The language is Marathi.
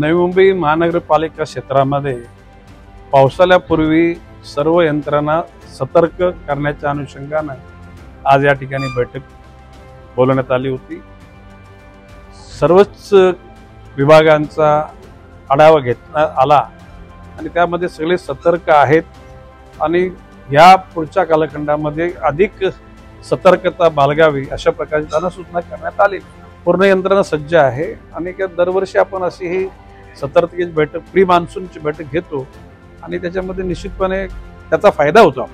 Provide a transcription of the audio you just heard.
नवी मुंबई महानगरपालिका क्षेत्रामध्ये पावसाळ्यापूर्वी सर्व यंत्रणा सतर्क करण्याच्या अनुषंगाने आज या ठिकाणी बैठक बोलवण्यात आली होती। सर्वच विभागांचा आढावा घेण्यात आला आणि त्यामध्ये सगळे सतर्क आहेत आणि या पुढच्या कालखंडामध्ये अधिक सतर्कता बाळगावी अशा प्रकारची त्यांना सूचना करण्यात आली। पूर्ण यंत्रणा सज्ज आहे आणि दरवर्षी आपण अशी ही सतर्कतेची बैठक प्री मान्सूनची बैठक घेतो आणि त्याच्यामध्ये निश्चितपणे त्याचा फायदा होतो।